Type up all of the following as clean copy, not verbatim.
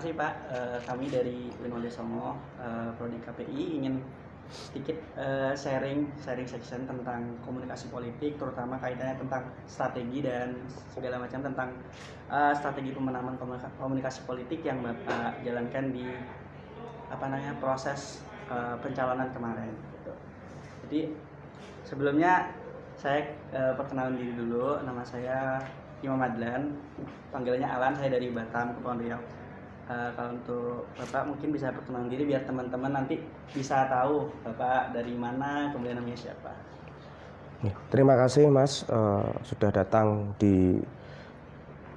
kasih Pak. Kami dari Winode Songo, Prodi KPI ingin sedikit sharing section tentang komunikasi politik, terutama kaitannya tentang strategi dan segala macam tentang strategi pemenaman komunikasi politik yang Bapak jalankan di proses pencalonan kemarin. Gitu. Jadi sebelumnya saya perkenalan diri dulu. Nama saya Imam Adlan, panggilannya Alan. Saya dari Batam, Kepulauan Riau. Kalau untuk Bapak mungkin bisa perkenalan diri biar teman-teman nanti bisa tahu Bapak dari mana, kemudian namanya siapa. Terima kasih Mas sudah datang di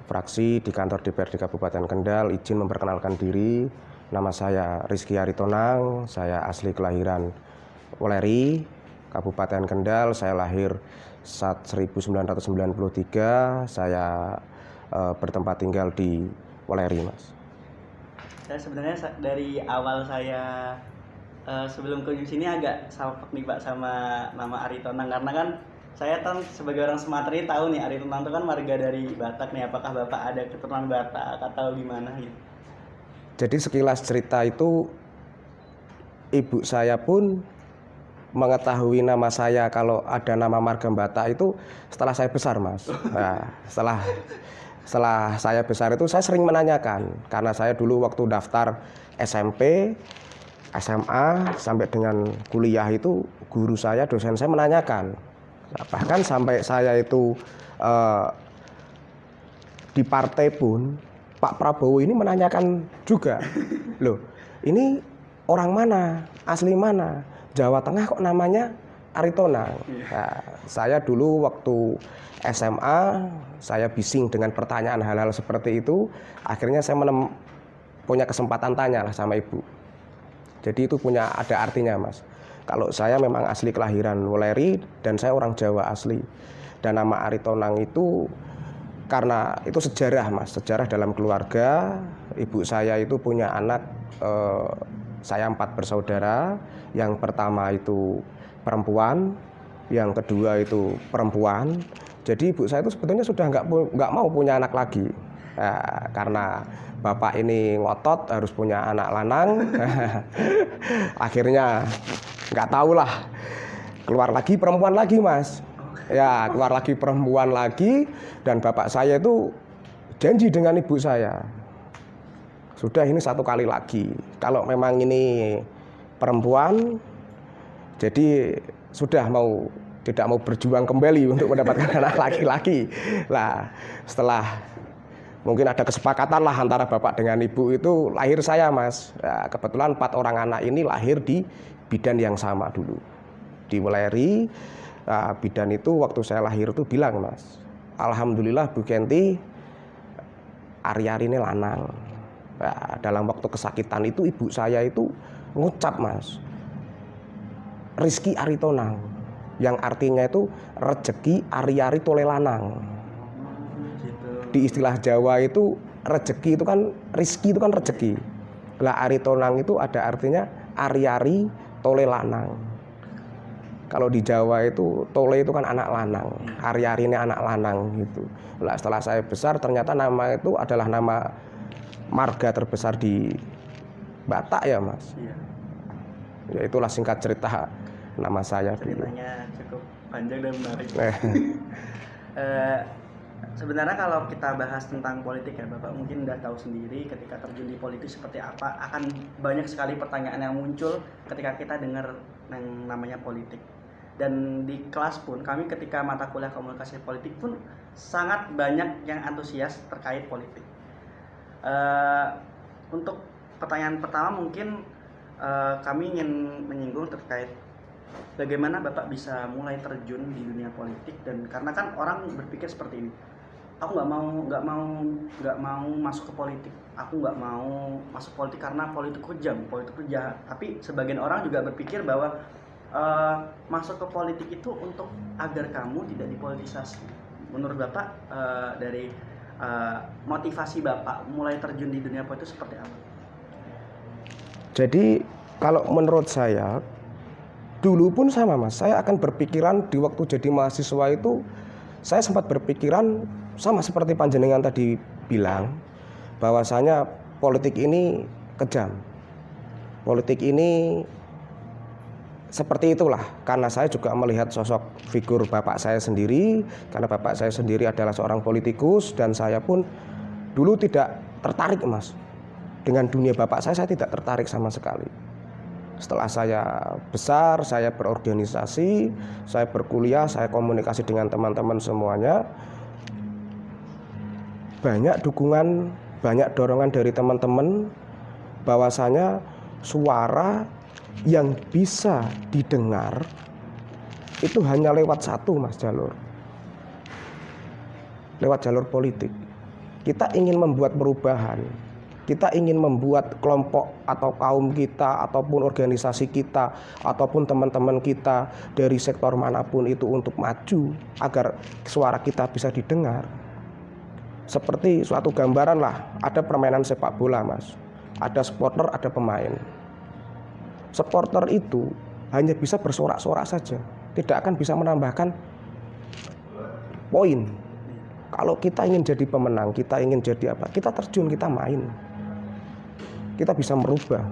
fraksi di kantor DPRD Kabupaten Kendal. Izin memperkenalkan diri. Nama saya Rizky Aritonang, saya asli kelahiran Weleri, Kabupaten Kendal. Saya lahir 1993. Saya bertempat tinggal di Weleri, Mas. Saya sebenarnya dari awal saya sebelum ke sini agak salpok nih Pak sama nama Aritonang, karena kan saya kan sebagai orang Sumatera tahu nih Aritonang itu kan marga dari Batak nih. Apakah Bapak ada keturunan Batak atau gimana gitu? Jadi sekilas cerita itu, ibu saya pun mengetahui nama saya kalau ada nama marga Batak itu setelah saya besar, Mas. Nah, setelah saya besar itu saya sering menanyakan, karena saya dulu waktu daftar SMP, SMA sampai dengan kuliah itu guru saya, dosen saya menanyakan. Nah, bahkan sampai saya itu di partai pun Pak Prabowo ini menanyakan juga, loh ini orang mana, asli mana, Jawa Tengah kok namanya Aritonang. Nah, saya dulu waktu SMA saya bising dengan pertanyaan hal-hal seperti itu. Akhirnya saya punya kesempatan tanya lah sama ibu. Jadi itu ada artinya, Mas. Kalau saya memang asli kelahiran Weleri dan saya orang Jawa asli. Dan nama Aritonang itu karena itu sejarah, Mas, sejarah dalam keluarga. Ibu saya itu punya anak, saya 4 bersaudara. Yang pertama itu perempuan, yang kedua itu perempuan. Jadi ibu saya itu sebetulnya sudah nggak mau punya anak lagi. Nah, karena bapak ini ngotot harus punya anak lanang. Akhirnya nggak tahulah, keluar lagi perempuan lagi, Mas. Ya, keluar lagi perempuan lagi, dan bapak saya itu janji dengan ibu saya, sudah ini 1 kali lagi, kalau memang ini perempuan, jadi sudah tidak mau berjuang kembali untuk mendapatkan anak laki-laki. Nah, setelah mungkin ada kesepakatan lah antara bapak dengan ibu, itu lahir saya, Mas. Nah, kebetulan 4 orang anak ini lahir di bidan yang sama dulu di Weleri. Nah, bidan itu waktu saya lahir itu bilang, Mas, alhamdulillah Bu Kenti, Ari-Ari ini lanang. Nah, dalam waktu kesakitan itu ibu saya itu ngucap, Mas, Rizky Aritonang, yang artinya itu rezeki Ari-Ari tole lanang. Di istilah Jawa itu rezeki itu kan, rizki itu kan rezeki. Lah Aritonang itu ada artinya Ari-Ari tole lanang. Kalau di Jawa itu tole itu kan anak lanang, Ari-Ari ini anak lanang gitu. Lah setelah saya besar ternyata nama itu adalah nama marga terbesar di Batak ya, Mas. Iya. Ya itulah singkat cerita nama saya. Ceritanya cukup panjang dan menarik. Sebenarnya kalau kita bahas tentang politik ya Bapak mungkin udah tahu sendiri, ketika terjun di politik seperti apa, akan banyak sekali pertanyaan yang muncul ketika kita dengar yang namanya politik. Dan di kelas pun kami ketika mata kuliah komunikasi politik pun sangat banyak yang antusias terkait politik. Untuk pertanyaan pertama mungkin kami ingin menyinggung terkait bagaimana Bapak bisa mulai terjun di dunia politik, dan karena kan orang berpikir seperti ini, aku nggak mau masuk ke politik, aku nggak mau masuk politik karena politik kejam, politik jahat. Tapi sebagian orang juga berpikir bahwa masuk ke politik itu untuk agar kamu tidak dipolitisasi. Menurut Bapak dari motivasi Bapak mulai terjun di dunia politik seperti apa? Jadi kalau menurut saya dulu pun sama, Mas, saya akan berpikiran di waktu jadi mahasiswa itu, saya sempat berpikiran sama seperti panjenengan tadi bilang, bahwasanya politik ini kejam. Politik ini seperti itulah, karena saya juga melihat sosok figur bapak saya sendiri, karena bapak saya sendiri adalah seorang politikus, dan saya pun dulu tidak tertarik, Mas. Dengan dunia bapak saya tidak tertarik sama sekali. Setelah saya besar, saya berorganisasi, saya berkuliah, saya komunikasi dengan teman-teman semuanya, banyak dukungan, banyak dorongan dari teman-teman bahwasanya suara yang bisa didengar itu hanya lewat satu, Mas, jalur. Lewat jalur politik. Kita ingin membuat perubahan. Kita ingin membuat kelompok atau kaum kita ataupun organisasi kita ataupun teman-teman kita dari sektor manapun itu untuk maju agar suara kita bisa didengar. Seperti suatu gambaran lah, ada permainan sepak bola, Mas. Ada supporter, ada pemain. Supporter itu hanya bisa bersorak-sorak saja, tidak akan bisa menambahkan poin. Kalau kita ingin jadi pemenang, kita ingin jadi apa? Kita terjun, kita main. Kita bisa merubah.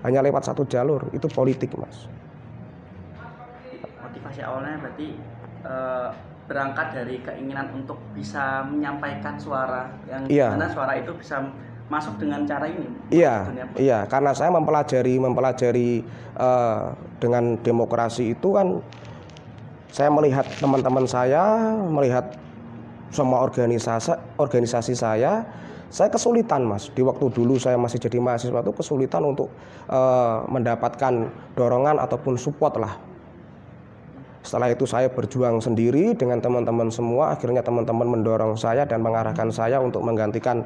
Hanya lewat satu jalur, itu politik, Mas. Motivasi awalnya berarti berangkat dari keinginan untuk bisa menyampaikan suara yang mana suara itu bisa masuk dengan cara ini. Iya, karena saya mempelajari dengan demokrasi itu kan, saya melihat teman-teman saya, melihat semua organisasi saya kesulitan, Mas. Di waktu dulu saya masih jadi mahasiswa itu kesulitan untuk mendapatkan dorongan ataupun support lah. Setelah itu saya berjuang sendiri dengan teman-teman semua, akhirnya teman-teman mendorong saya dan mengarahkan saya untuk menggantikan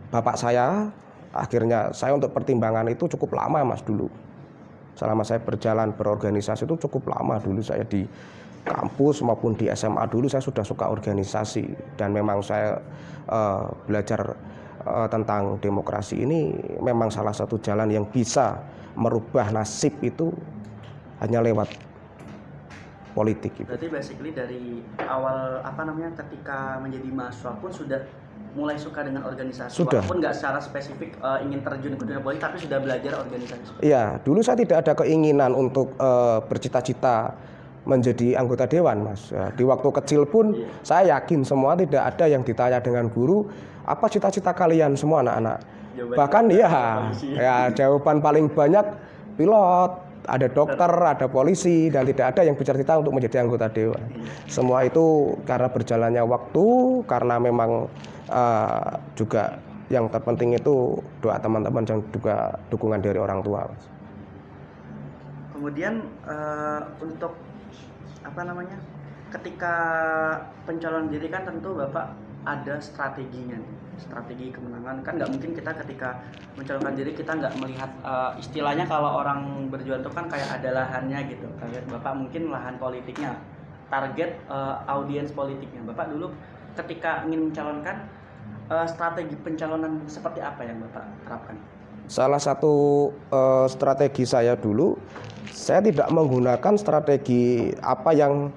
bapak saya. Akhirnya saya untuk pertimbangan itu cukup lama, Mas, dulu. Selama saya berjalan berorganisasi itu cukup lama dulu, saya di kampus maupun di SMA dulu saya sudah suka organisasi, dan memang saya belajar tentang demokrasi ini memang salah satu jalan yang bisa merubah nasib itu hanya lewat politik gitu. Berarti basically dari awal ketika menjadi mahasiswa pun sudah mulai suka dengan organisasi, walaupun nggak secara spesifik ingin terjun ke dunia politik, tapi sudah belajar organisasi. Iya, dulu saya tidak ada keinginan untuk bercita-cita menjadi anggota dewan, Mas. Ya, di waktu kecil pun saya yakin semua tidak ada yang ditanya dengan guru, apa cita-cita kalian semua anak-anak. Bahkan ya jawaban paling banyak pilot, ada dokter, ada polisi, dan tidak ada yang bercita-cita untuk menjadi anggota dewan. Semua itu karena berjalannya waktu, karena memang juga yang terpenting itu doa teman-teman dan juga dukungan dari orang tua, Mas. Kemudian untuk ketika pencalonan diri kan tentu Bapak ada strateginya nih, strategi kemenangan. Kan nggak mungkin kita ketika mencalonkan diri kita nggak melihat istilahnya kalau orang berjuang itu kan kayak ada lahannya gitu. Kayak Bapak mungkin lahan politiknya, target audiens politiknya. Bapak dulu ketika ingin mencalonkan, strategi pencalonan seperti apa yang Bapak terapkan? Salah satu strategi saya dulu, saya tidak menggunakan strategi apa yang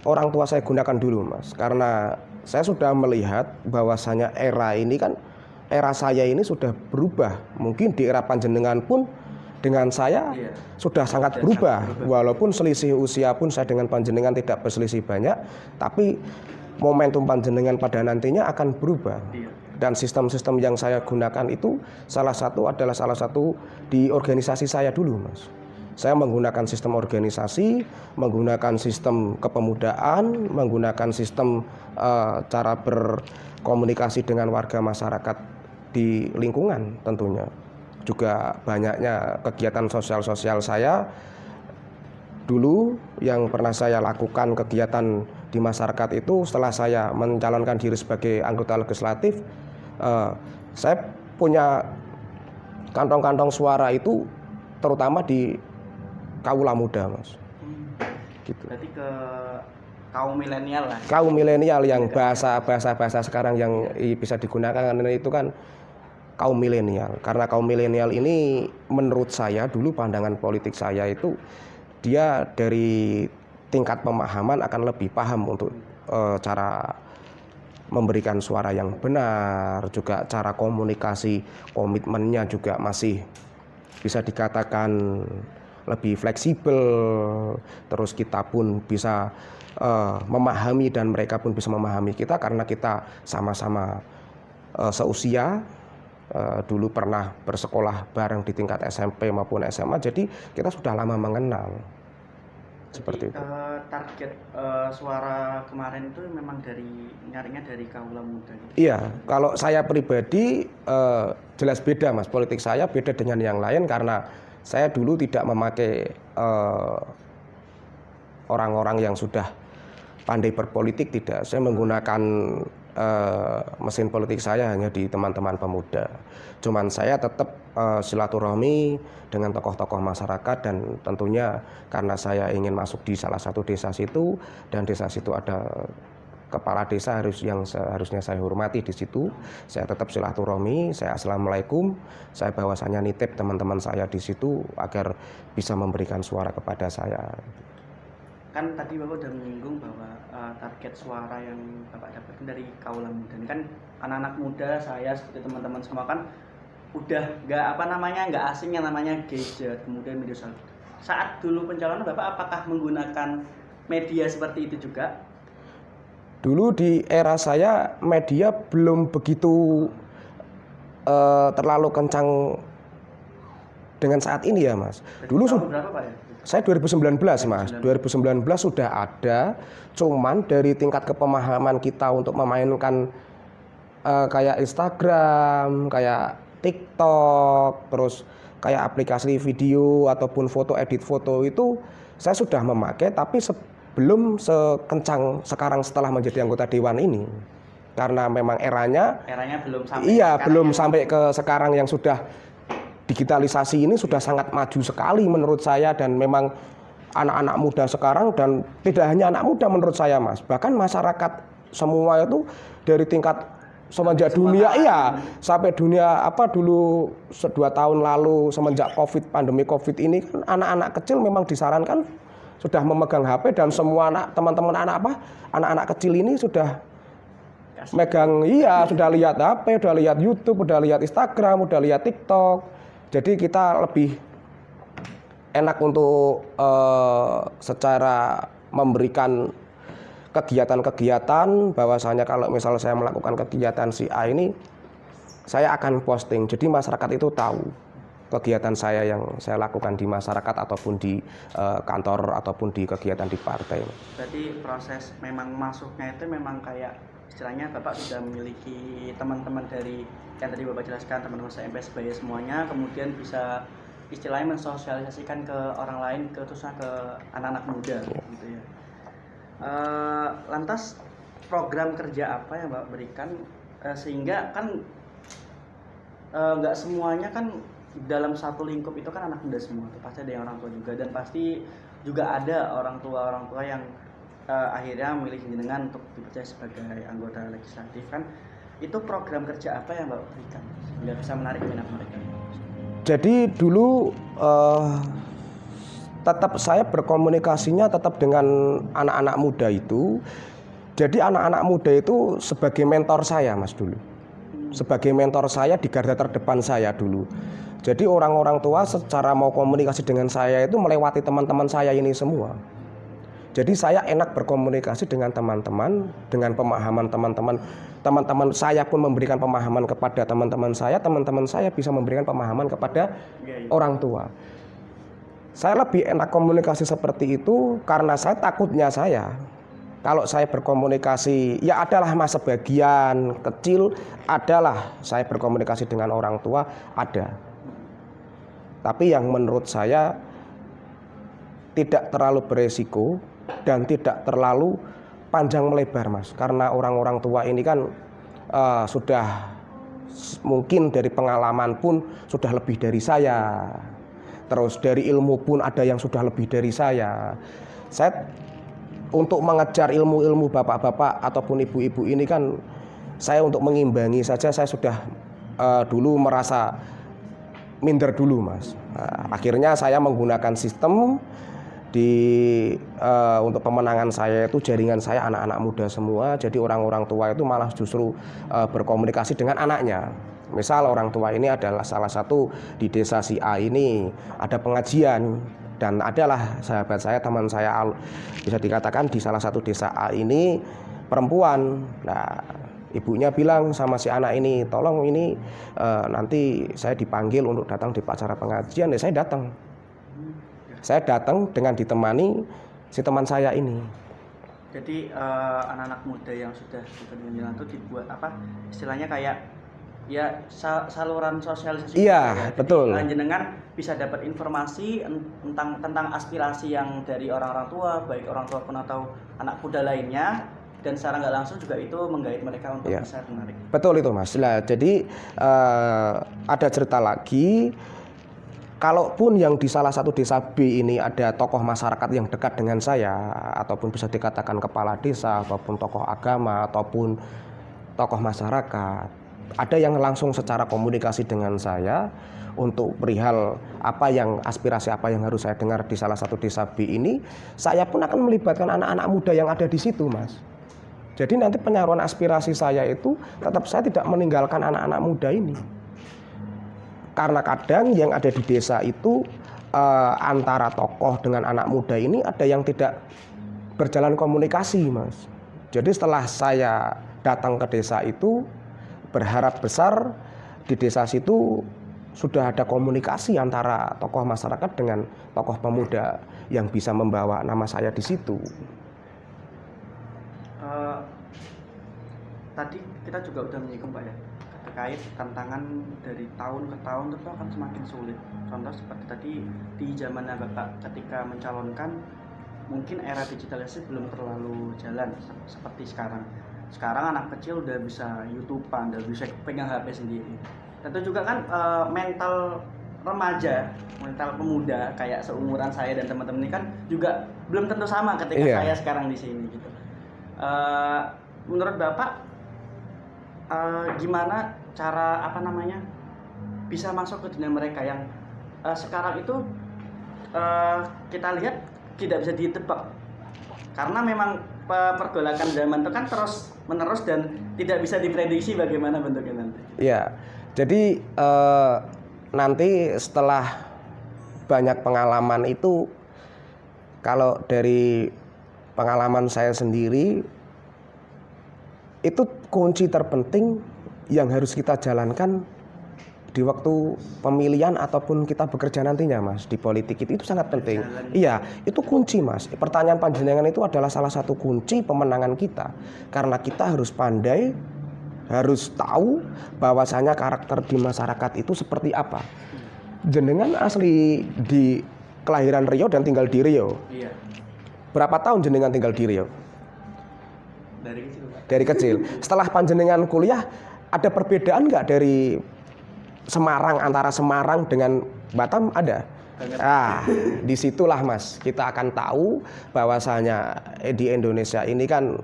orang tua saya gunakan dulu, Mas. Karena saya sudah melihat bahwasanya era ini kan, era saya ini sudah berubah. Mungkin di era panjenengan pun dengan saya sudah sangat berubah. Walaupun selisih usia pun saya dengan panjenengan tidak berselisih banyak, tapi momentum panjenengan pada nantinya akan berubah. Dan sistem-sistem yang saya gunakan itu salah satu di organisasi saya dulu, Mas. Saya menggunakan sistem organisasi, menggunakan sistem kepemudaan, menggunakan sistem cara berkomunikasi dengan warga masyarakat di lingkungan tentunya. Juga banyaknya kegiatan sosial-sosial saya dulu yang pernah saya lakukan, kegiatan di masyarakat itu setelah saya mencalonkan diri sebagai anggota legislatif. Saya punya kantong-kantong suara itu terutama di kaula muda, Mas. Gitu. Berarti ke kaum milenial lah. Kaum milenial yang bahasa sekarang yang bisa digunakan itu kan kaum milenial. Karena kaum milenial ini menurut saya dulu pandangan politik saya itu dia dari tingkat pemahaman akan lebih paham untuk cara memberikan suara yang benar, juga cara komunikasi, komitmennya juga masih bisa dikatakan lebih fleksibel, terus kita pun bisa memahami dan mereka pun bisa memahami kita karena kita sama-sama seusia, dulu pernah bersekolah bareng di tingkat SMP maupun SMA, jadi kita sudah lama mengenal. Seperti itu. Target suara kemarin itu memang nyarinya dari kaula muda gitu. Iya, kalau saya pribadi jelas beda Mas, politik saya beda dengan yang lain karena saya dulu tidak memakai orang-orang yang sudah pandai berpolitik, tidak. Saya menggunakan mesin politik saya hanya di teman-teman pemuda. Cuman saya tetap silaturahmi dengan tokoh-tokoh masyarakat dan tentunya karena saya ingin masuk di salah satu desa situ dan desa situ ada kepala desa yang seharusnya saya hormati di situ, saya tetap silaturahmi, saya assalamualaikum, saya bahwasanya nitip teman-teman saya di situ agar bisa memberikan suara kepada saya. Kan tadi Bapak udah menyinggung bahwa target suara yang Bapak dapatkan dari kaula muda. Ini kan anak-anak muda, saya seperti teman-teman semua kan udah nggak asing yang namanya gadget, kemudian media sosial. Saat dulu pencalonan Bapak apakah menggunakan media seperti itu juga? Dulu di era saya media belum begitu terlalu kencang dengan saat ini ya Mas. Dulu berapa Pak ya? Saya 2019 Mas, 2019 sudah ada, cuman dari tingkat kepemahaman kita untuk memainkan kayak Instagram, kayak TikTok, terus kayak aplikasi video ataupun foto, edit foto itu saya sudah memakai, tapi belum sekencang sekarang setelah menjadi anggota Dewan ini. Karena memang eranya belum sampai. Iya, belum sampai ke sekarang yang sudah digitalisasi ini sudah sangat maju sekali menurut saya, dan memang anak-anak muda sekarang, dan tidak hanya anak muda menurut saya Mas, bahkan masyarakat semua itu dari tingkat semenjak dunia sampai dunia dulu 2 tahun lalu semenjak pandemi Covid ini kan anak-anak kecil memang disarankan sudah memegang HP, dan semua teman-teman anak-anak kecil ini sudah megang, sudah lihat HP, sudah lihat YouTube, sudah lihat Instagram, sudah lihat TikTok. Jadi kita lebih enak untuk secara memberikan kegiatan-kegiatan, bahwasanya kalau misalnya saya melakukan kegiatan si A ini, saya akan posting. Jadi masyarakat itu tahu kegiatan saya yang saya lakukan di masyarakat ataupun di kantor ataupun di kegiatan di partai. Berarti proses memang masuknya itu memang kayak istilahnya Bapak sudah memiliki teman-teman dari yang tadi Bapak jelaskan, teman-teman SMP sebaya semuanya, kemudian bisa istilahnya mensosialisasikan ke orang lain, khususnya ke anak-anak muda gitu ya. Lantas program kerja apa yang Bapak berikan sehingga kan nggak semuanya kan dalam satu lingkup itu kan anak muda semua, pasti ada yang orang tua juga, dan pasti juga ada orang tua yang akhirnya memilih jenengan untuk dipercaya sebagai anggota legislatif kan. Itu program kerja apa yang Bapak berikan sehingga bisa menarik minat mereka? Jadi dulu tetap saya berkomunikasinya tetap dengan anak-anak muda itu. Jadi anak-anak muda itu sebagai mentor saya Mas dulu. Sebagai mentor saya di garda terdepan saya dulu. Jadi orang-orang tua secara mau komunikasi dengan saya itu melewati teman-teman saya ini semua. Jadi saya enak berkomunikasi dengan teman-teman, dengan pemahaman teman-teman. Teman-teman saya pun memberikan pemahaman kepada teman-teman saya bisa memberikan pemahaman kepada orang tua. Saya lebih enak komunikasi seperti itu karena saya takutnya kalau saya berkomunikasi, ya adalah masa bagian kecil, adalah saya berkomunikasi dengan orang tua, ada. Tapi yang menurut saya tidak terlalu beresiko dan tidak terlalu panjang melebar Mas, karena orang-orang tua ini kan sudah mungkin dari pengalaman pun sudah lebih dari saya, terus dari ilmu pun ada yang sudah lebih dari saya. Saya untuk mengejar ilmu-ilmu bapak-bapak ataupun ibu-ibu ini kan, saya untuk mengimbangi saja saya sudah dulu merasa minder dulu Mas. Akhirnya saya menggunakan sistem Untuk pemenangan saya itu jaringan saya anak-anak muda semua, jadi orang-orang tua itu malah justru berkomunikasi dengan anaknya. Misal orang tua ini adalah salah satu di desa si A ini ada pengajian, dan adalah sahabat saya, teman saya, bisa dikatakan di salah satu desa A ini perempuan. Nah, ibunya bilang sama si anak ini, tolong ini nanti saya dipanggil untuk datang di acara pengajian. Ya saya datang dengan ditemani si teman saya ini. Jadi anak-anak muda yang sudah berjalan itu dibuat apa istilahnya kayak ya saluran sosialisasi. Iya, ya. betul. Jadi jenengan bisa dapat informasi tentang aspirasi yang dari orang-orang tua, baik orang tua pun atau anak muda lainnya, dan secara nggak langsung juga itu menggait mereka untuk bisa menarik. Betul itu Mas. Nah, jadi ada cerita lagi. Kalaupun yang di salah satu desa B ini ada tokoh masyarakat yang dekat dengan saya, ataupun bisa dikatakan kepala desa, ataupun tokoh agama, ataupun tokoh masyarakat, ada yang langsung secara komunikasi dengan saya untuk perihal aspirasi apa yang harus saya dengar di salah satu desa B ini, saya pun akan melibatkan anak-anak muda yang ada di situ, Mas. Jadi nanti penyaluran aspirasi saya itu tetap saya tidak meninggalkan anak-anak muda ini. Karena kadang yang ada di desa itu antara tokoh dengan anak muda ini ada yang tidak berjalan komunikasi, Mas. Jadi setelah saya datang ke desa itu, berharap besar di desa situ sudah ada komunikasi antara tokoh masyarakat dengan tokoh pemuda yang bisa membawa nama saya di situ. Tadi kita juga udah menyinggung Pak ya, terkait tantangan dari tahun ke tahun itu akan semakin sulit. Contoh seperti tadi di zamannya Bapak ketika mencalonkan, mungkin era digitalisasi belum terlalu jalan seperti sekarang. Sekarang anak kecil udah bisa YouTube-an, udah bisa pegang HP sendiri. Tentu juga kan mental remaja, mental pemuda kayak seumuran saya dan teman-teman ini kan juga belum tentu sama ketika saya sekarang di sini gitu. Menurut Bapak gimana cara bisa masuk ke dunia mereka yang sekarang itu kita lihat tidak bisa ditebak karena memang pergolakan zaman itu kan terus menerus dan tidak bisa diprediksi bagaimana bentuknya nanti. Ya, jadi nanti setelah banyak pengalaman itu, kalau dari pengalaman saya sendiri, itu kunci terpenting yang harus kita jalankan di waktu pemilihan ataupun kita bekerja nantinya, Mas, di politik itu sangat penting. Iya, itu kunci, Mas. Pertanyaan panjenengan itu adalah salah satu kunci pemenangan kita. Karena kita harus pandai, harus tahu bahwasanya karakter di masyarakat itu seperti apa. Jenengan asli di kelahiran Riau dan tinggal di Riau. Iya. Berapa tahun jenengan tinggal di Riau? Dari kecil, Pak. Dari kecil. Setelah panjenengan kuliah, ada perbedaan nggak dari Semarang, antara Semarang dengan Batam? Ada. Nah, disitulah Mas, kita akan tahu bahwasanya di Indonesia ini kan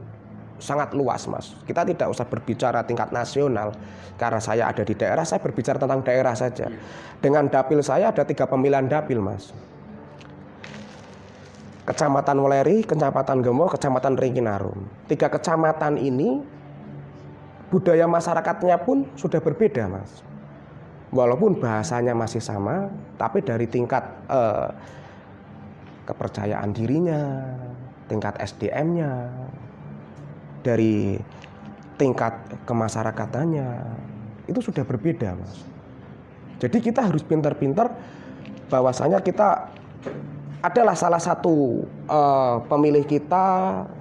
sangat luas, Mas. Kita tidak usah berbicara tingkat nasional. Karena saya ada di daerah, saya berbicara tentang daerah saja. Dengan dapil saya ada 3 pemilihan dapil, Mas. Kecamatan Weleri, Kecamatan Gemo, Kecamatan Ringkinarum. 3 kecamatan ini budaya masyarakatnya pun sudah berbeda, Mas. Walaupun bahasanya masih sama, tapi dari tingkat kepercayaan dirinya, tingkat SDM-nya, dari tingkat kemasyarakatannya, itu sudah berbeda, Mas. Jadi kita harus pintar-pintar bahwasanya kita adalah salah satu pemilih kita,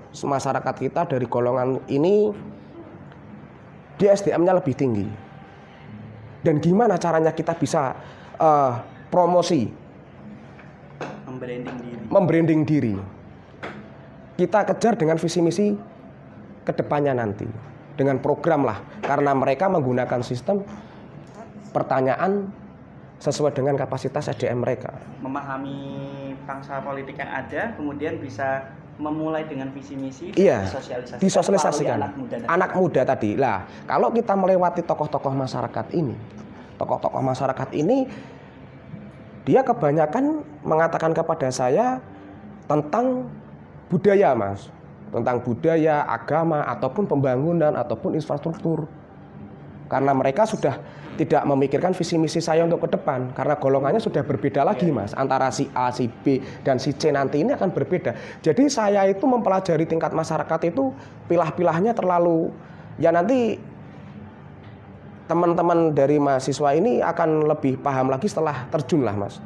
masyarakat kita dari golongan ini, di SDM-nya lebih tinggi. Dan gimana caranya kita bisa promosi, membranding diri. Kita kejar dengan visi misi kedepannya nanti, dengan program lah, karena mereka menggunakan sistem pertanyaan sesuai dengan kapasitas SDM mereka. Memahami pangsa politik yang ada, kemudian bisa memulai dengan visi misi, disosialisasikan anak muda tadi. Lah, kalau kita melewati tokoh-tokoh masyarakat ini, dia kebanyakan mengatakan kepada saya, tentang budaya Mas, tentang budaya, agama, ataupun pembangunan, ataupun infrastruktur. Karena mereka sudah tidak memikirkan visi misi saya untuk ke depan, karena golongannya sudah berbeda lagi Mas, antara si A, si B, dan si C nanti ini akan berbeda. Jadi saya itu mempelajari tingkat masyarakat itu pilah-pilahnya terlalu, ya nanti teman-teman dari mahasiswa ini akan lebih paham lagi setelah terjun lah Mas.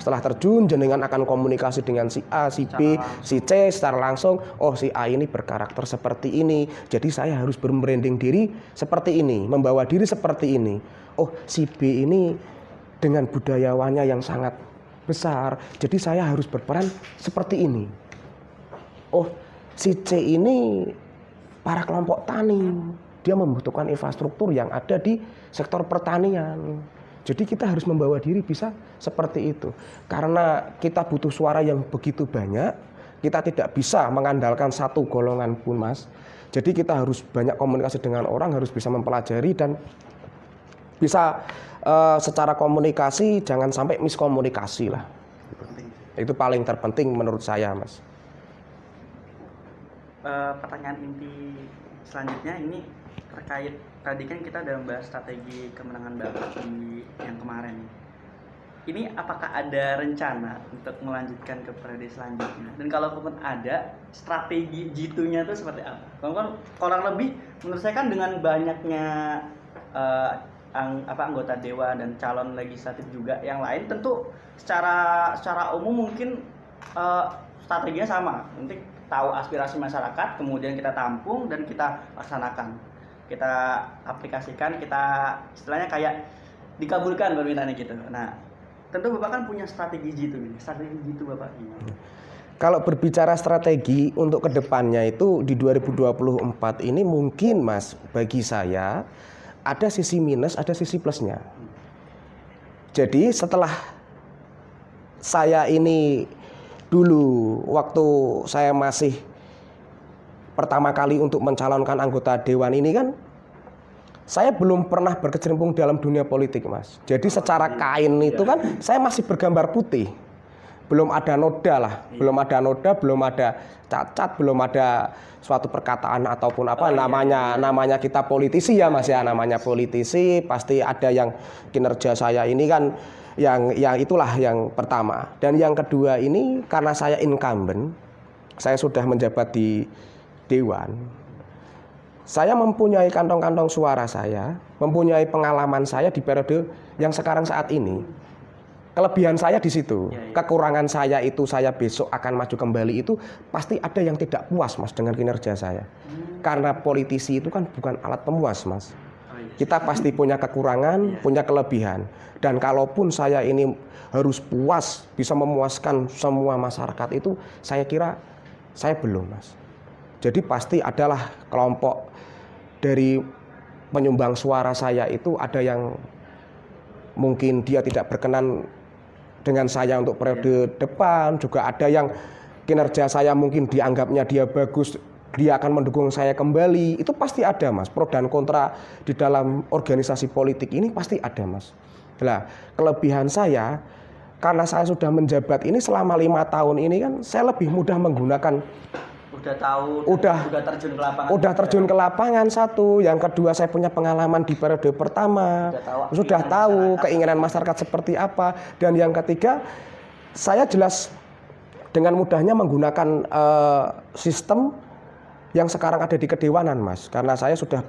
Setelah terjun, jenengan akan komunikasi dengan si A, si B, si C secara langsung. Oh, si A ini berkarakter seperti ini, jadi saya harus berbranding diri seperti ini, membawa diri seperti ini. Oh, si B ini dengan budayawannya yang sangat besar, jadi saya harus berperan seperti ini. Oh, si C ini para kelompok tani, dia membutuhkan infrastruktur yang ada di sektor pertanian. Jadi kita harus membawa diri bisa seperti itu. Karena kita butuh suara yang begitu banyak, kita tidak bisa mengandalkan satu golongan pun Mas. Jadi kita harus banyak komunikasi dengan orang, harus bisa mempelajari dan bisa secara komunikasi jangan sampai miskomunikasi lah. Itu paling terpenting menurut saya Mas. Pertanyaan inti selanjutnya ini terkait tadi kan kita udah membahas strategi kemenangan Bapak di yang kemarin. Ini apakah ada rencana untuk melanjutkan ke periode selanjutnya? Dan kalaupun ada, strategi jitu-nya itu seperti apa? Kan kurang lebih menurut saya kan dengan banyaknya anggota dewan dan calon legislatif juga yang lain, tentu secara umum mungkin strateginya sama. Nanti tahu aspirasi masyarakat, kemudian kita tampung dan kita laksanakan, kita aplikasikan, kita istilahnya kayak dikabulkan permintaannya gitu. Nah, tentu Bapak kan punya strategi jitu ini. Strategi jitu Bapak ini. Kalau berbicara strategi untuk kedepannya itu di 2024 ini mungkin Mas, bagi saya ada sisi minus, ada sisi plusnya. Jadi setelah saya ini dulu waktu saya masih pertama kali untuk mencalonkan anggota dewan ini kan saya belum pernah berkecimpung dalam dunia politik Mas. Jadi secara kain itu kan saya masih bergambar putih. Belum ada noda lah, belum ada noda, belum ada cacat, belum ada suatu perkataan ataupun apa namanya kita politisi ya Mas ya, namanya politisi pasti ada yang kinerja saya ini kan yang itulah yang pertama. Dan yang kedua ini karena saya incumbent, saya sudah menjabat di dewan. Saya mempunyai kantong-kantong suara saya, mempunyai pengalaman saya di periode yang sekarang saat ini. Kelebihan saya di situ, kekurangan saya itu saya besok akan maju kembali itu pasti ada yang tidak puas Mas dengan kinerja saya. Karena politisi itu kan bukan alat pemuas Mas. Kita pasti punya kekurangan, punya kelebihan. Dan kalaupun saya ini harus puas, bisa memuaskan semua masyarakat itu, saya kira saya belum Mas. Jadi pasti adalah kelompok dari penyumbang suara saya itu ada yang mungkin dia tidak berkenan dengan saya untuk periode depan, juga ada yang kinerja saya mungkin dianggapnya dia bagus, dia akan mendukung saya kembali. Itu pasti ada Mas, pro dan kontra di dalam organisasi politik ini pasti ada Mas. Nah, kelebihan saya karena saya sudah menjabat ini selama 5 tahun ini kan saya lebih mudah menggunakan udah terjun ke lapangan satu, yang kedua saya punya pengalaman di periode pertama, sudah tahu keinginan masyarakat seperti apa, dan yang ketiga saya jelas dengan mudahnya menggunakan sistem yang sekarang ada di kedewanan Mas, karena saya sudah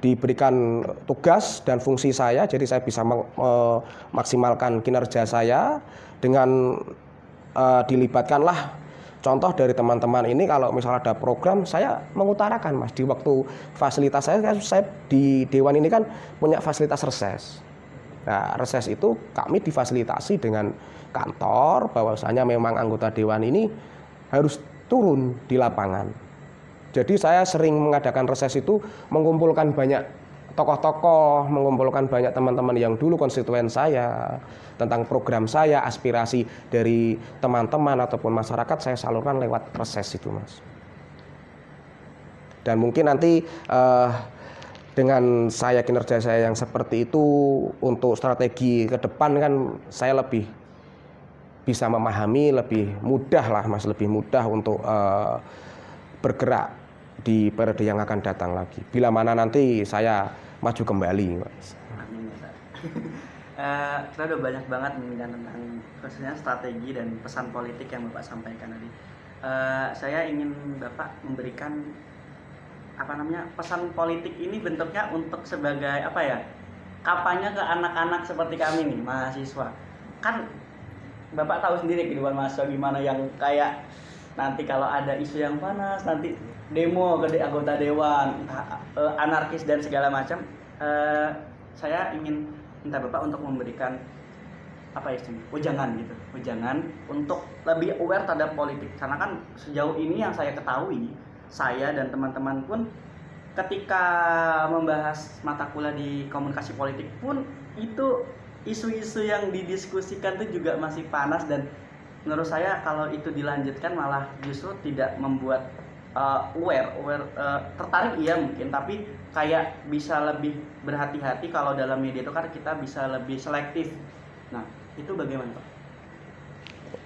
diberikan tugas dan fungsi saya, jadi saya bisa memaksimalkan kinerja saya dengan dilibatkanlah contoh dari teman-teman ini. Kalau misalnya ada program saya mengutarakan Mas, di waktu fasilitas saya di dewan ini kan punya fasilitas reses. Nah, reses itu kami difasilitasi dengan kantor bahwasanya memang anggota dewan ini harus turun di lapangan. Jadi saya sering mengadakan reses itu mengumpulkan banyak tokoh-tokoh, mengumpulkan banyak teman-teman yang dulu konstituen saya, tentang program saya, aspirasi dari teman-teman ataupun masyarakat saya salurkan lewat reses itu Mas. Dan mungkin nanti dengan kinerja saya yang seperti itu, untuk strategi ke depan kan saya lebih bisa memahami lebih mudah lah Mas, lebih mudah untuk bergerak di periode yang akan datang lagi. Bila mana nanti saya maju kembali, Mas. Amin ya Pak. Kita udah banyak banget mendengar tentang khususnya strategi dan pesan politik yang Bapak sampaikan tadi. Saya ingin Bapak memberikan pesan politik ini bentuknya untuk sebagai kampanye ke anak-anak seperti kami nih, mahasiswa. Kan Bapak tahu sendiri kehidupan mahasiswa gimana, yang kayak nanti kalau ada isu yang panas, nanti demo ke anggota dewan, anarkis dan segala macam. Saya ingin minta Bapak untuk memberikan wejangan untuk lebih aware terhadap politik, karena kan sejauh ini yang saya ketahui, saya dan teman-teman pun ketika membahas mata kuliah di komunikasi politik pun itu isu-isu yang didiskusikan itu juga masih panas, dan menurut saya kalau itu dilanjutkan malah justru tidak membuat tertarik iya mungkin, tapi kayak bisa lebih berhati-hati. Kalau dalam media itu kan kita bisa lebih selektif. Nah, itu bagaimana Pak?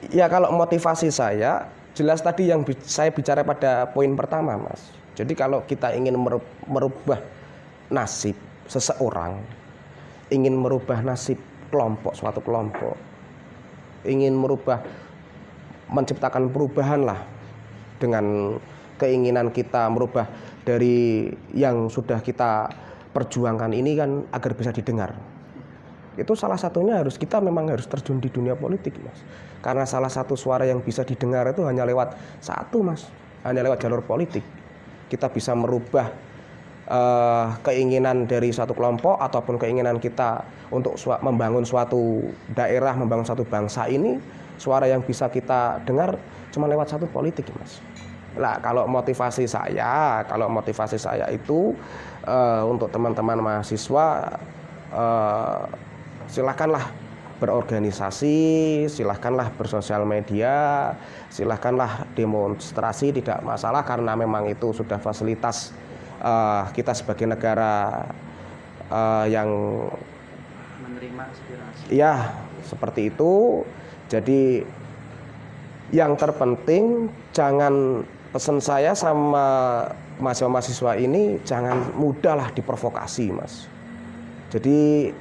Ya, kalau motivasi saya jelas tadi yang saya bicara pada poin pertama, Mas. Jadi kalau kita ingin merubah nasib seseorang, ingin merubah nasib suatu kelompok, ingin menciptakan perubahan lah dengan keinginan kita merubah dari yang sudah kita perjuangkan ini kan agar bisa didengar. Itu salah satunya kita memang harus terjun di dunia politik, Mas. Karena salah satu suara yang bisa didengar itu hanya lewat hanya lewat jalur politik. Kita bisa merubah keinginan dari suatu kelompok ataupun keinginan kita untuk membangun suatu daerah, membangun suatu bangsa ini, suara yang bisa kita dengar cuma lewat satu politik, Mas. Nah, kalau motivasi saya itu untuk teman-teman mahasiswa, silahkanlah berorganisasi, silahkanlah bersosial media, silahkanlah demonstrasi, tidak masalah, karena memang itu sudah fasilitas kita sebagai negara yang menerima aspirasi. Ya, seperti itu. Jadi yang terpenting, pesan saya sama mahasiswa-mahasiswa ini, jangan mudahlah diprovokasi, Mas. Jadi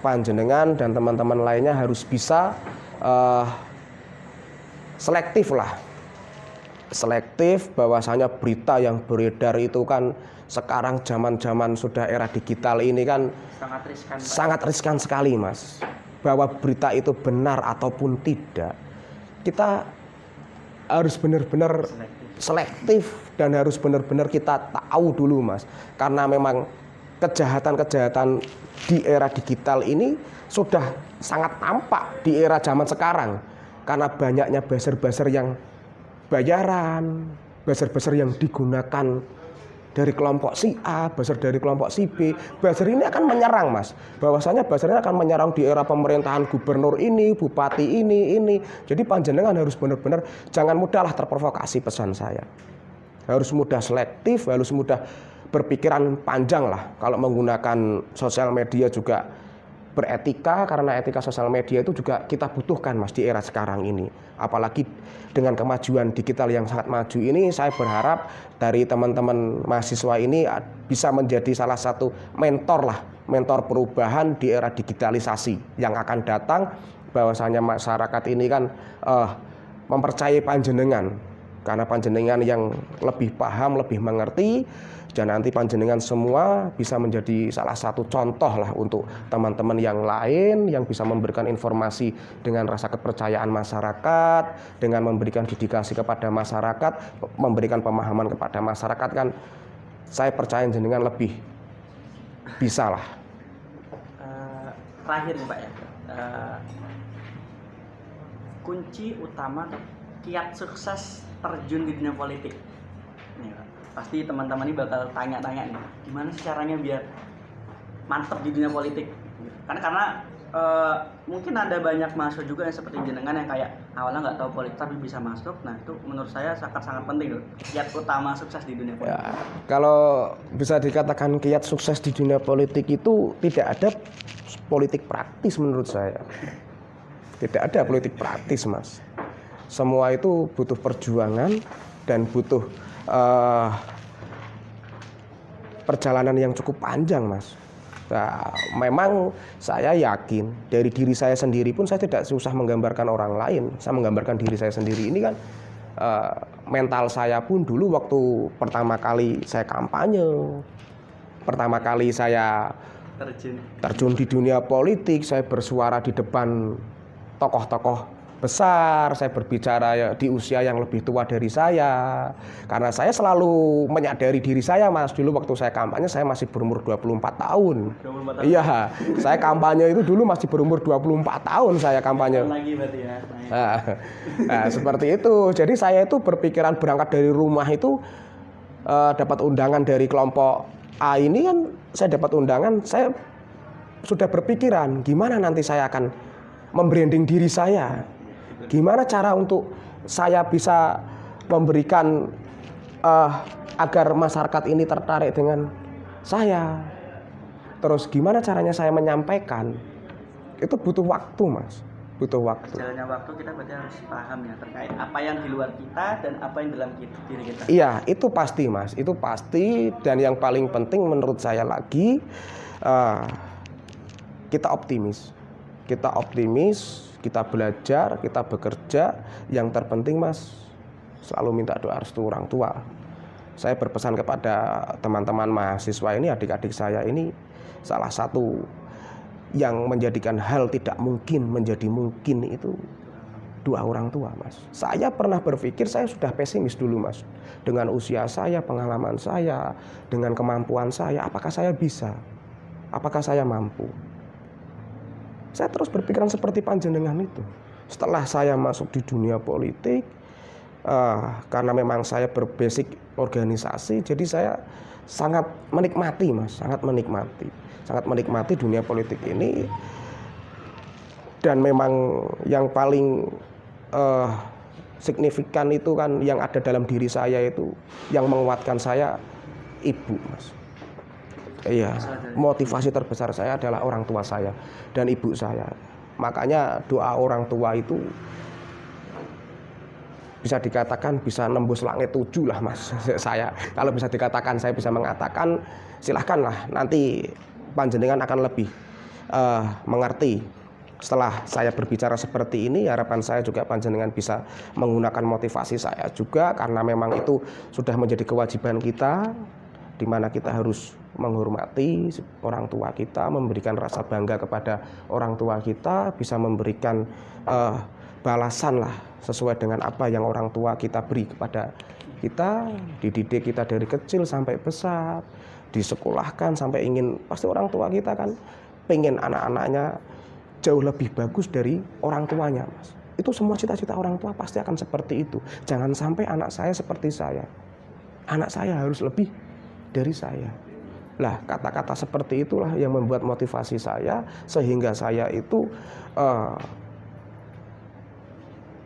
panjenengan dan teman-teman lainnya harus bisa selektif bahwasanya berita yang beredar itu kan sekarang zaman sudah era digital ini kan sangat riskan sekali, Mas. Bahwa berita itu benar ataupun tidak, kita harus benar-benar selektif dan harus benar-benar kita tahu dulu, Mas. Karena memang kejahatan di era digital ini sudah sangat tampak di era zaman sekarang, karena banyaknya buzzer-buzzer yang bayaran, buzzer-buzzer yang digunakan dari kelompok si A, buzzer dari kelompok si B. Buzzer ini akan menyerang, Mas. Bahwasanya buzzer ini akan menyerang di era pemerintahan gubernur ini, bupati ini. Jadi panjenengan harus benar-benar jangan mudahlah terprovokasi, pesan saya. Harus mudah selektif, harus mudah berpikiran panjang lah. Kalau menggunakan sosial media juga beretika, karena etika sosial media itu juga kita butuhkan, Mas, di era sekarang ini. Apalagi dengan kemajuan digital yang sangat maju ini, saya berharap dari teman-teman mahasiswa ini bisa menjadi salah satu mentor perubahan di era digitalisasi yang akan datang. Bahwasanya masyarakat ini kan mempercayai panjenengan, karena panjenengan yang lebih paham, lebih mengerti. Dan nanti panjenengan semua bisa menjadi salah satu contoh lah untuk teman-teman yang lain yang bisa memberikan informasi dengan rasa kepercayaan masyarakat, dengan memberikan dedikasi kepada masyarakat, memberikan pemahaman kepada masyarakat, kan saya percaya jenengan lebih bisa lah. Terakhir nih Pak ya, kunci utama kiat sukses terjun di dunia politik. Nih, Pak. Pasti teman-teman ini bakal tanya-tanya nih, gimana sih caranya biar mantep di dunia politik? Karena mungkin ada banyak mahasiswa juga yang seperti jenengan yang kayak awalnya nggak tahu politik tapi bisa masuk. Nah, itu menurut saya sangat penting loh, kiat utama sukses di dunia politik. Ya, kalau bisa dikatakan kiat sukses di dunia politik itu tidak ada politik praktis menurut saya. Tidak ada politik praktis, Mas. Semua itu butuh perjuangan dan butuh perjalanan yang cukup panjang, Mas. Nah, memang saya yakin dari diri saya sendiri pun saya tidak susah menggambarkan orang lain. Saya menggambarkan diri saya sendiri ini kan mental saya pun dulu waktu pertama kali saya kampanye, pertama kali saya terjun di dunia politik, saya bersuara di depan tokoh-tokoh besar, saya berbicara di usia yang lebih tua dari saya. Karena saya selalu menyadari diri saya, Mas. Dulu waktu saya kampanye saya masih berumur 24 tahun. 24 tahun. Iya, saya kampanye itu dulu masih berumur 24 tahun saya kampanye. Lagi berarti ya. Nah, seperti itu. Jadi saya itu berpikiran berangkat dari rumah itu dapat undangan dari kelompok A ini kan, saya dapat undangan, saya sudah berpikiran gimana nanti saya akan membranding diri saya. Gimana cara untuk saya bisa memberikan agar masyarakat ini tertarik dengan saya. Terus gimana caranya saya menyampaikan. Itu butuh waktu, Mas. Butuh waktu. Jalannya waktu kita berarti harus paham ya terkait apa yang di luar kita dan apa yang dalam diri kita. Iya, itu pasti, Mas. Itu pasti. Dan yang paling penting menurut saya lagi, kita optimis. Kita optimis, kita belajar, kita bekerja. Yang terpenting, Mas, selalu minta doa restu orang tua. Saya berpesan kepada teman-teman mahasiswa ini, adik-adik saya ini, salah satu yang menjadikan hal tidak mungkin menjadi mungkin itu doa orang tua, Mas. Saya pernah berpikir saya sudah pesimis dulu, Mas. Dengan usia saya, pengalaman saya, dengan kemampuan saya, apakah saya bisa? Apakah saya mampu? Saya terus berpikiran seperti panjenengan itu. Setelah saya masuk di dunia politik, karena memang saya berbasic organisasi, jadi saya sangat menikmati, Mas, sangat menikmati dunia politik ini. Dan memang yang paling signifikan itu kan yang ada dalam diri saya itu, yang menguatkan saya, ibu, Mas. Iya, motivasi terbesar saya adalah orang tua saya dan ibu saya. Makanya doa orang tua itu bisa dikatakan bisa nembus langit 7 lah, Mas. Saya kalau bisa dikatakan, saya bisa mengatakan, silahkanlah nanti panjenengan akan lebih mengerti. Setelah saya berbicara seperti ini, harapan saya juga panjenengan bisa menggunakan motivasi saya juga, karena memang itu sudah menjadi kewajiban kita, di mana kita harus menghormati orang tua kita, memberikan rasa bangga kepada orang tua kita, bisa memberikan balasan lah sesuai dengan apa yang orang tua kita beri kepada kita, dididik kita dari kecil sampai besar, disekolahkan sampai ingin, pasti orang tua kita kan pengen anak-anaknya jauh lebih bagus dari orang tuanya, Mas. Itu semua cita-cita orang tua pasti akan seperti itu. Jangan sampai anak saya seperti saya. Anak saya harus lebih dari saya. Lah, kata-kata seperti itulah yang membuat motivasi saya, sehingga saya itu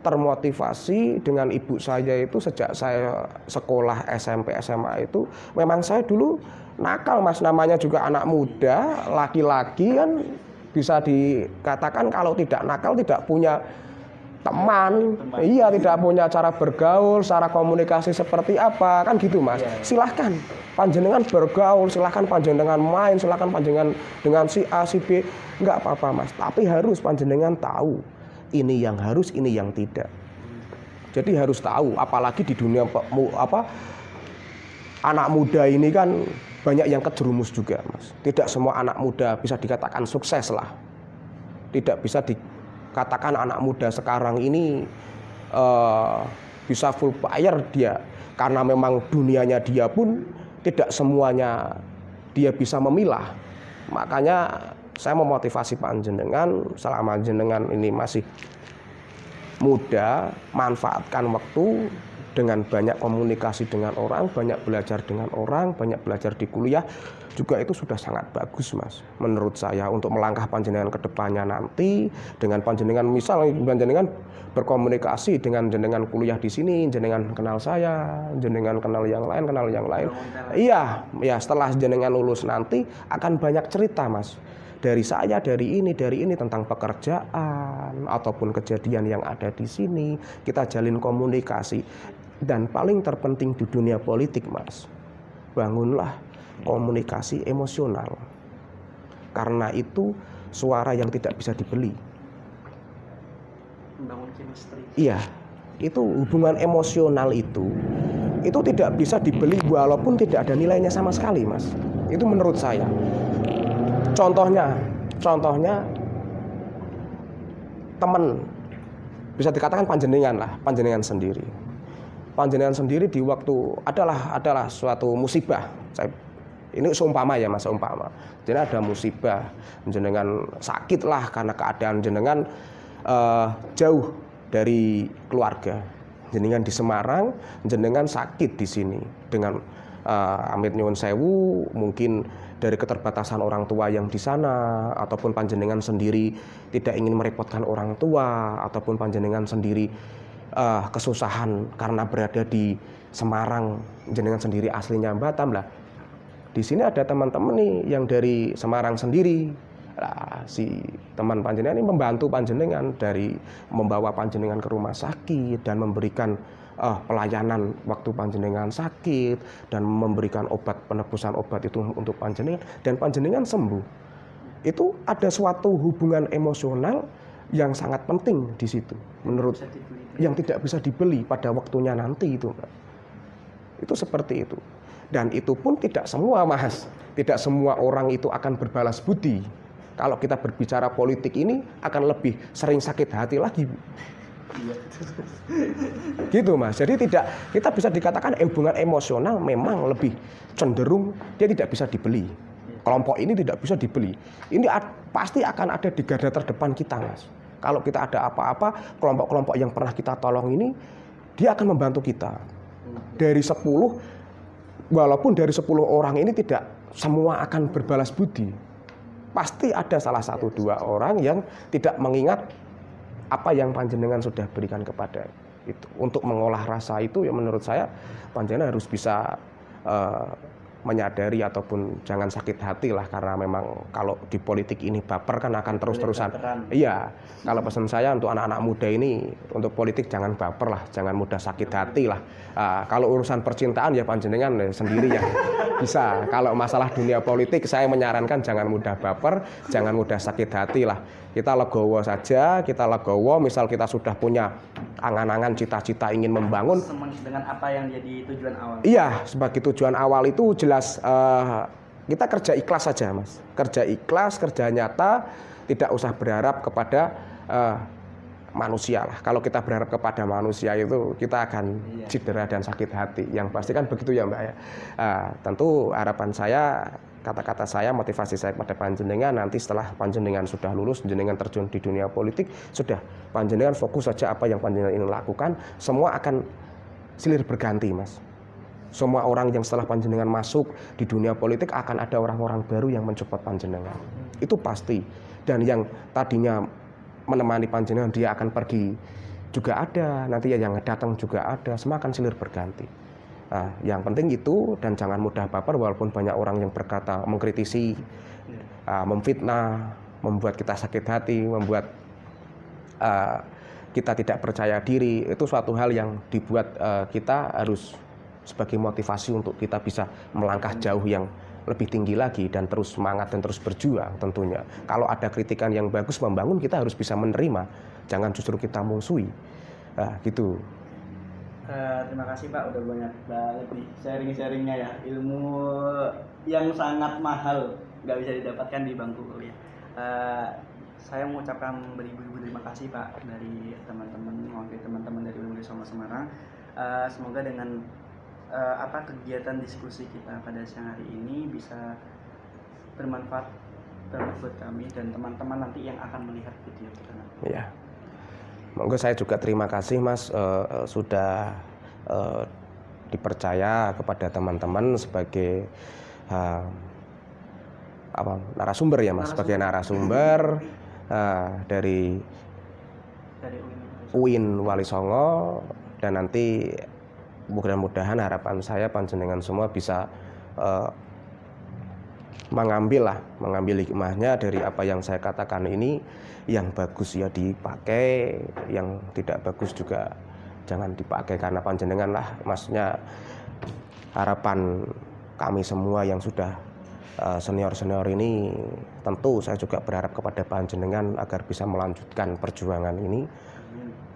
termotivasi dengan ibu saya itu sejak saya sekolah SMP SMA itu. Memang saya dulu nakal, Mas, namanya juga anak muda, laki-laki kan bisa dikatakan kalau tidak nakal tidak punya teman. Iya, tidak punya cara bergaul, cara komunikasi seperti apa, kan gitu, Mas. Silahkan panjenengan bergaul, silahkan panjenengan main, silahkan panjenengan dengan si A, si B, nggak apa-apa, Mas. Tapi harus panjenengan tahu ini yang harus, ini yang tidak. Jadi harus tahu, apalagi di dunia anak muda ini kan banyak yang kejerumus juga, Mas. Tidak semua anak muda bisa dikatakan sukses lah. Tidak bisa dikatakan anak muda sekarang ini bisa full fire dia, karena memang dunianya dia pun tidak semuanya dia bisa memilah. Makanya saya memotivasi panjenengan, selama jenengan ini masih muda, manfaatkan waktu dengan banyak komunikasi dengan orang, banyak belajar dengan orang, banyak belajar di kuliah, juga itu sudah sangat bagus, Mas. Menurut saya untuk melangkah panjenengan ke depannya nanti, dengan panjenengan misal panjenengan berkomunikasi dengan jenengan kuliah di sini, jenengan kenal saya, jenengan kenal yang lain. Iya, ya setelah jenengan lulus nanti akan banyak cerita, Mas. dari saya, dari ini tentang pekerjaan ataupun kejadian yang ada di sini, kita jalin komunikasi. Dan paling terpenting di dunia politik, Mas, bangunlah komunikasi emosional. Karena itu suara yang tidak bisa dibeli. Membangun chemistry. Iya, itu hubungan emosional itu tidak bisa dibeli walaupun tidak ada nilainya sama sekali, Mas. Itu menurut saya. Contohnya teman, bisa dikatakan panjenengan sendiri. Panjenengan sendiri di waktu adalah suatu musibah. Ini seumpama ya, Mas, seumpama. Jadi ada musibah, jenengan sakit lah karena keadaan jenengan jauh dari keluarga. Jenengan di Semarang, jenengan sakit di sini dengan amit nyuwun sewu, mungkin dari keterbatasan orang tua yang di sana, ataupun panjenengan sendiri tidak ingin merepotkan orang tua, ataupun panjenengan sendiri kesusahan karena berada di Semarang, jenengan sendiri aslinya Batam lah. Di sini ada teman-teman nih yang dari Semarang sendiri. Nah, si teman panjenengan ini membantu panjenengan dari membawa panjenengan ke rumah sakit dan memberikan pelayanan waktu panjenengan sakit dan memberikan obat, penebusan obat itu untuk panjenengan dan panjenengan sembuh. Itu ada suatu hubungan emosional yang sangat penting di situ menurut yang tidak bisa dibeli pada waktunya nanti itu, Mbak. Itu seperti itu. Dan itu pun tidak semua, Mas. Tidak semua orang itu akan berbalas budi. Kalau kita berbicara politik ini akan lebih sering sakit hati lagi. Gitu, Mas. Jadi kita bisa dikatakan hubungan emosional memang lebih cenderung dia tidak bisa dibeli. Kelompok ini tidak bisa dibeli. Ini pasti akan ada di garda terdepan kita, Mas. Kalau kita ada apa-apa, kelompok-kelompok yang pernah kita tolong ini dia akan membantu kita. Dari 10, walaupun dari 10 orang ini tidak semua akan berbalas budi. Pasti ada salah 1-2 orang yang tidak mengingat apa yang panjenengan sudah berikan kepada itu. Untuk mengolah rasa itu ya menurut saya panjenengan harus bisa menyadari ataupun jangan sakit hati lah, karena memang kalau di politik ini baper kan akan terus-terusan. Iya, kalau pesan saya untuk anak-anak muda ini untuk politik jangan baper lah, jangan mudah sakit hati lah. Kalau urusan percintaan ya panjenengan sendiri ya bisa. Kalau masalah dunia politik saya menyarankan jangan mudah baper, jangan mudah sakit hati lah. Kita legowo saja, misal kita sudah punya angan-angan, cita-cita ingin membangun dengan apa yang jadi tujuan awal. Iya, sebagai tujuan awal itu jelas kita kerja ikhlas saja, Mas. Kerja ikhlas, kerja nyata, tidak usah berharap kepada manusia lah. Kalau kita berharap kepada manusia itu kita akan cedera dan sakit hati. Yang pasti kan begitu ya, Mbak ya. Tentu harapan saya, kata-kata saya, motivasi saya pada panjenengan nanti setelah panjenengan sudah lulus, panjenengan terjun di dunia politik, sudah panjenengan fokus saja apa yang panjenengan ingin lakukan, semua akan silih berganti, Mas. Semua orang yang setelah panjenengan masuk di dunia politik akan ada orang-orang baru yang mensupport panjenengan. Itu pasti. Dan yang tadinya menemani panjenengan dia akan pergi juga ada, nanti yang datang juga ada, semua akan silih berganti. Nah, yang penting itu, dan jangan mudah baper walaupun banyak orang yang berkata, mengkritisi, memfitnah, membuat kita sakit hati, membuat kita tidak percaya diri. Itu suatu hal yang dibuat kita harus sebagai motivasi untuk kita bisa melangkah jauh yang lebih tinggi lagi dan terus semangat dan terus berjuang tentunya. Kalau ada kritikan yang bagus membangun, kita harus bisa menerima, jangan justru kita musuhi. Gitu. Terima kasih Pak, udah banyak banget nih sharing-sharingnya ya, ilmu yang sangat mahal, nggak bisa didapatkan di bangku kuliah. Saya mengucapkan beribu-ribu terima kasih Pak dari teman-teman dari Universitas Songo Semarang. Semoga dengan kegiatan diskusi kita pada siang hari ini bisa bermanfaat buat kami dan teman-teman nanti yang akan melihat video kita nanti. Iya. Monggo saya juga terima kasih Mas sudah dipercaya kepada teman-teman sebagai narasumber ya Mas, sebagai narasumber dari UIN Wali Songo, dan nanti mudah-mudahan harapan saya panjenengan semua bisa mengambil hikmahnya dari apa yang saya katakan ini. Yang bagus ya dipakai, yang tidak bagus juga jangan dipakai, karena panjenengan lah, maksudnya harapan kami semua yang sudah senior-senior ini, tentu saya juga berharap kepada panjenengan agar bisa melanjutkan perjuangan ini.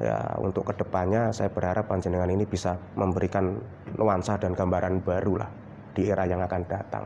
Ya, untuk kedepannya saya berharap panjenengan ini bisa memberikan nuansa dan gambaran baru lah di era yang akan datang.